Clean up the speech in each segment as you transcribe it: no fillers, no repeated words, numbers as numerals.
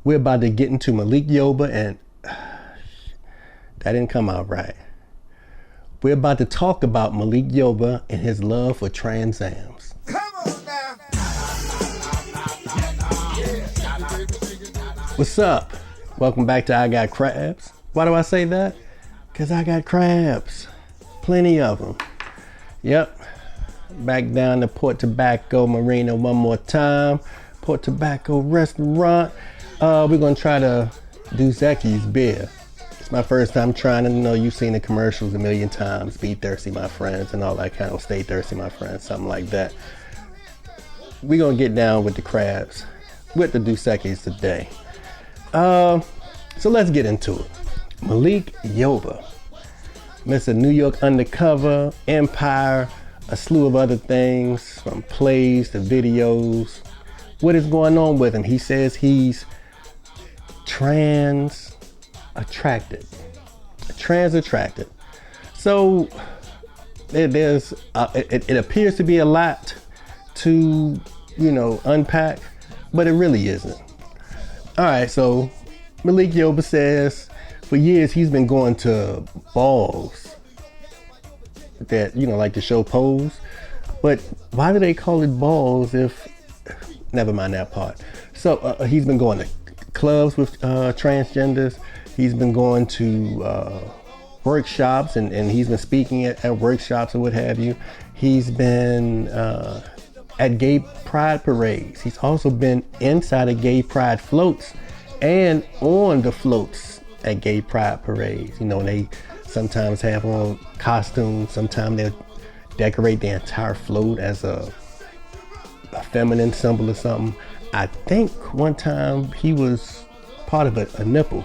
We're about to get into Malik Yoba and that didn't come out right. We're about to talk about Malik Yoba and his love for transams. Come on now. What's up? Welcome back to I Got Crabs. Why do I say that? Because I got crabs. Plenty of them. Yep. Back down to Port Tobacco Marina one more time. Port Tobacco restaurant. We're going to try to do Equis beer. It's my first time trying it. You've seen the commercials a million times. Be thirsty, my friends, and all that kind of stay thirsty, my friends, something like that. We're going to get down with the crabs with the Dos Equis today. So let's get into it. Malik Yoba, Mr. New York Undercover, Empire, a slew of other things, from plays to videos. What is going on with him? He says he's trans attracted. So it appears to be a lot to, unpack, but it really isn't. All right, so Malik Yoba says for years he's been going to balls that, like the show Pose. But why do they call it balls if, never mind that part. So he's been going to clubs with transgenders. He's been going to workshops and he's been speaking at workshops and what have you. He's been at gay pride parades. He's also been inside of gay pride floats and on the floats at gay pride parades. They sometimes have on costumes. Sometimes they'll decorate the entire float as a feminine symbol or something. I think one time he was part of a nipple.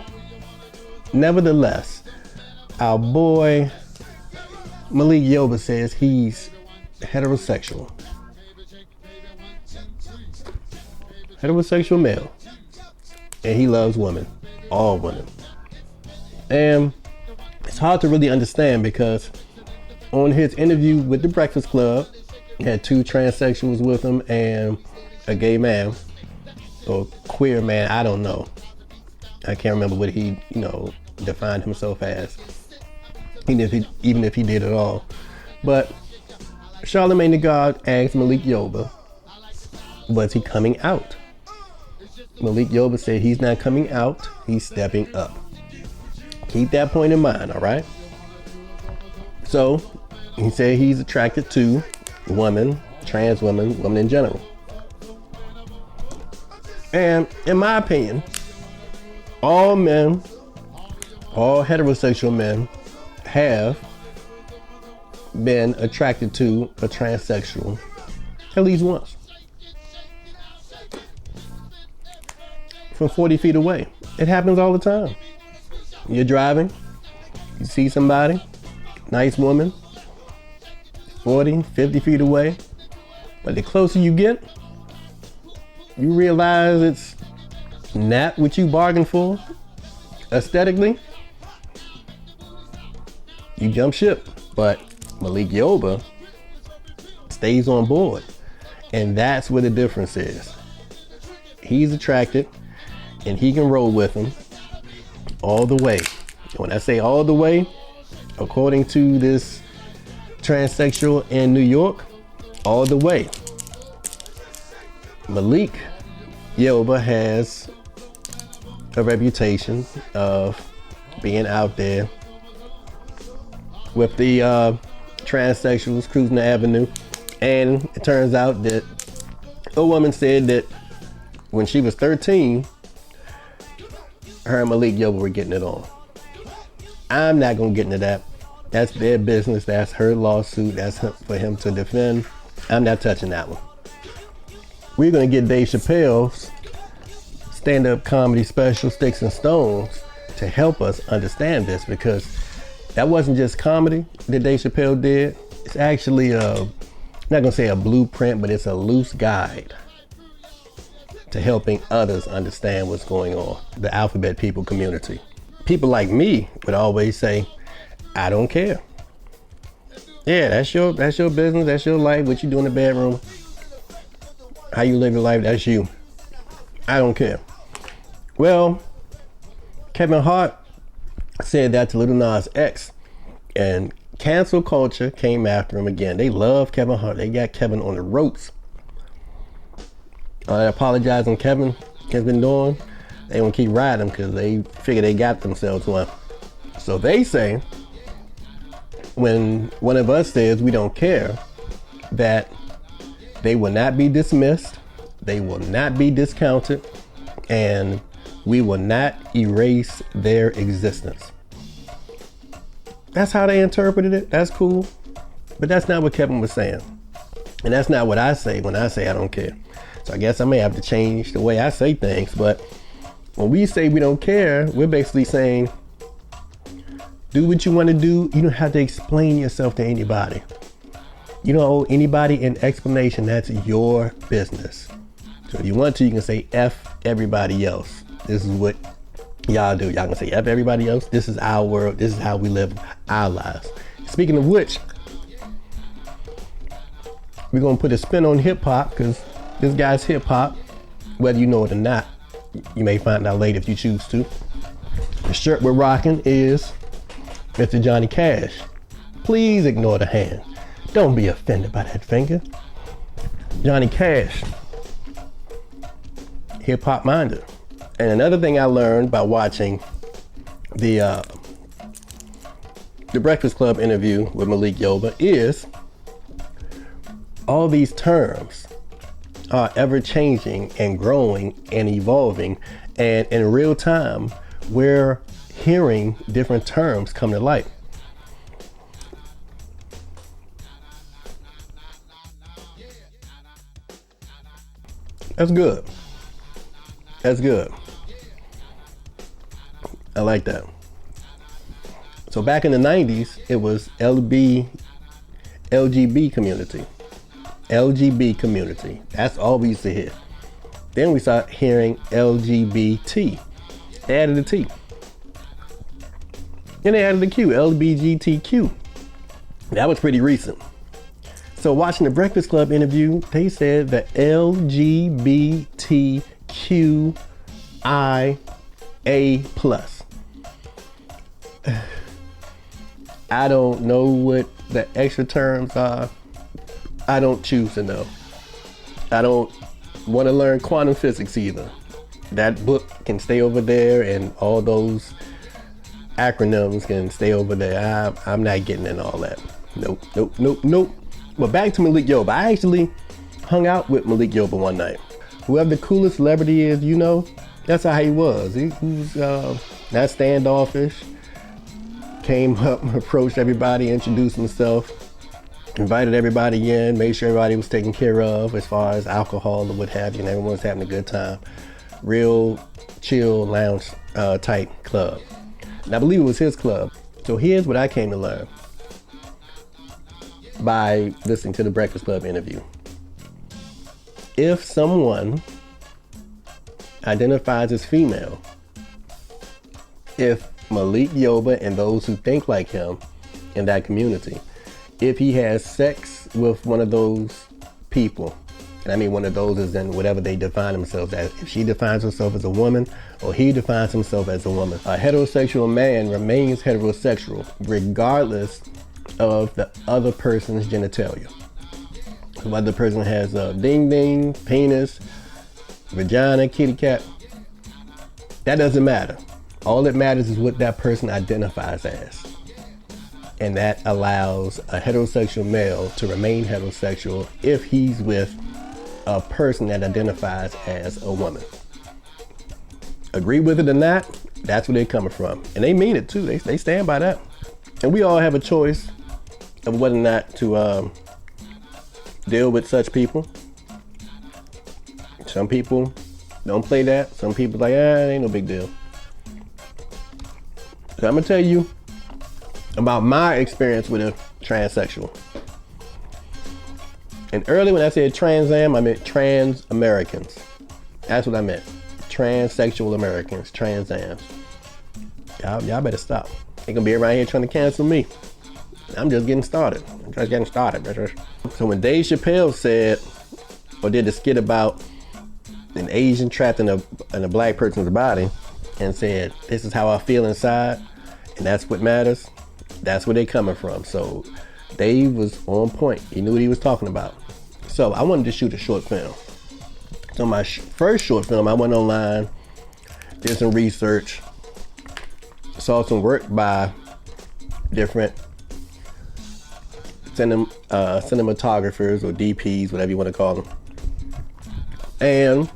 Nevertheless, our boy Malik Yoba says he's heterosexual. Heterosexual male. And he loves women. All women. And it's hard to really understand because on his interview with The Breakfast Club, he had two transsexuals with him and a gay man or queer man. I don't know. I can't remember what he, defined himself as, even if he did at all. But Charlemagne the God asked Malik Yoba, was he coming out? Malik Yoba said he's not coming out, he's stepping up. Keep that point in mind, all right? So he said he's attracted to women, trans women, women in general. And in my opinion, all men, all heterosexual men have been attracted to a transsexual at least once. From 40 feet away. It happens all the time. You're driving, you see somebody, nice woman, 40, 50 feet away, but the closer you get, you realize it's not what you bargained for aesthetically. You jump ship. But Malik Yoba stays on board. And that's where the difference is. He's attracted and he can roll with them all the way. When I say all the way, according to this transsexual in New York, all the way. Malik Yoba has a reputation of being out there with the transsexuals cruising the avenue. And it turns out that a woman said that when she was 13, her and Malik Yoba were getting it on. I'm not gonna get into that. That's their business. That's her lawsuit. That's for him to defend. I'm not touching that one. We're gonna get Dave Chappelle's stand-up comedy special, Sticks and Stones, to help us understand this, because that wasn't just comedy that Dave Chappelle did. It's actually I'm not gonna say a blueprint, but it's a loose guide to helping others understand what's going on. The alphabet people community. People like me would always say, I don't care. Yeah, that's your business, that's your life, what you do in the bedroom, how you live your life, that's you. I don't care. Well, Kevin Hart said that to Lil Nas X, and cancel culture came after him again. They love Kevin Hart. They got Kevin on the ropes. I apologize on Kevin has been doing. They want to keep riding because they figure they got themselves one. So they say, when one of us says we don't care, that they will not be dismissed, they will not be discounted, and we will not erase their existence. That's how they interpreted it. That's cool. But that's not what Kevin was saying. And that's not what I say when I say I don't care. So I guess I may have to change the way I say things. But when we say we don't care, we're basically saying, do what you want to do. You don't have to explain yourself to anybody. You don't owe anybody an explanation. That's your business. So if you want to, you can say F everybody else. This is what y'all do. Y'all can say F everybody else. This is our world. This is how we live our lives. Speaking of which, we're going to put a spin on hip hop because this guy's hip hop, whether you know it or not. You may find out later if you choose to. The shirt we're rocking is Mr. Johnny Cash. Please ignore the hand. Don't be offended by that finger. Johnny Cash, hip hop minded. And another thing I learned by watching the Breakfast Club interview with Malik Yoba is all these terms are ever changing and growing and evolving, and in real time we're hearing different terms come to light. That's good. That's good. I like that. So back in the 90s, it was LGBT community. LGBT community. That's all we used to hear. Then we started hearing LGBT. They added a T. Then they added a Q, LGBTQ. That was pretty recent. So watching the Breakfast Club interview, they said that LGBTQIA+. I don't know what the extra terms are. I don't choose to know. I don't want to learn quantum physics either. That book can stay over there, and all those acronyms can stay over there. I'm not getting in all that. Nope. But back to Malik Yoba. I actually hung out with Malik Yoba one night. Whoever the coolest celebrity is, you know, that's how he was. He was not standoffish. Came up, approached everybody, introduced himself, invited everybody in, made sure everybody was taken care of as far as alcohol or what have you, and everyone was having a good time. Real chill lounge type club. And I believe it was his club. So here's what I came to learn by listening to the Breakfast Club interview. If someone identifies as female, if Malik Yoba and those who think like him in that community, if he has sex with one of those people, and I mean one of those is in whatever they define themselves as, if she defines herself as a woman or he defines himself as a woman, a heterosexual man remains heterosexual regardless of the other person's genitalia. Whether the person has a ding-ding, penis, vagina, kitty cat, that doesn't matter. All that matters is what that person identifies as. And that allows a heterosexual male to remain heterosexual if he's with a person that identifies as a woman. Agree with it or not, that's where they're coming from. And they mean it too, they stand by that. And we all have a choice of whether or not to deal with such people. Some people don't play that. Some people like, it ain't no big deal. So I'm gonna tell you about my experience with a transsexual. And earlier when I said Trans Am, I meant trans Americans. That's what I meant. Transsexual Americans, Trans Ams. Y'all better stop. They gonna be around here trying to cancel me. I'm just getting started. So when Dave Chappelle said, or did the skit about an Asian trapped in a black person's body and said, this is how I feel inside, and that's what matters, that's where they coming from. So Dave was on point. He knew what he was talking about. So I wanted to shoot a short film. So my first short film, I went online, did some research, saw some work by different cinematographers or DPs, whatever you want to call them, and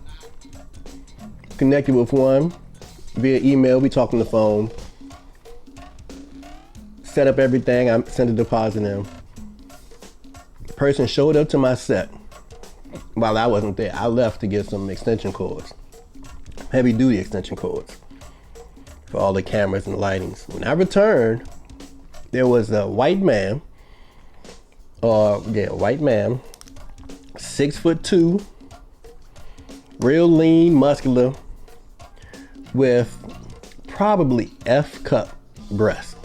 connected with one via email. We talked on the phone, set up everything. I sent a deposit in. The person showed up to my set while I wasn't there. I left to get some extension cords, heavy duty extension cords for all the cameras and lightings. When I returned, there was a white man, 6'2", real lean, muscular, with probably F cup breasts.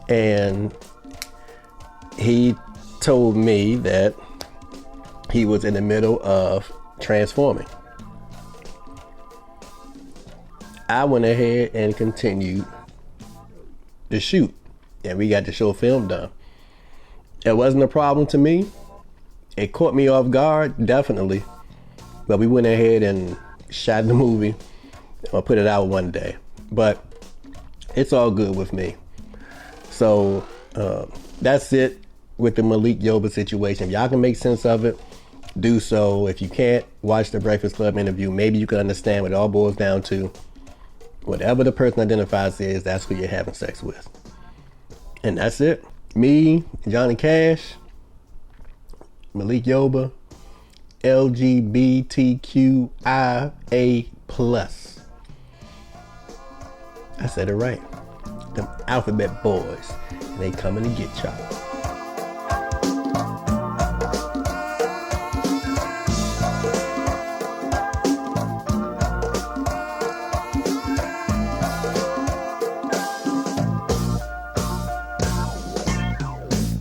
And he told me that he was in the middle of transforming. I went ahead and continued the shoot, and we got the short film done. It wasn't a problem to me. It caught me off guard, definitely, but we went ahead and shot the movie. I'll put it out one day, but it's all good with me. So that's it with the Malik Yoba situation. If y'all can make sense of it, do so. If you can't, watch the Breakfast Club interview. Maybe you can understand what it all boils down to. Whatever the person identifies as, that's who you're having sex with. And that's it. Me, Johnny Cash, Malik Yoba, LGBTQIA+. I said it right. Them alphabet boys. And they coming to get y'all.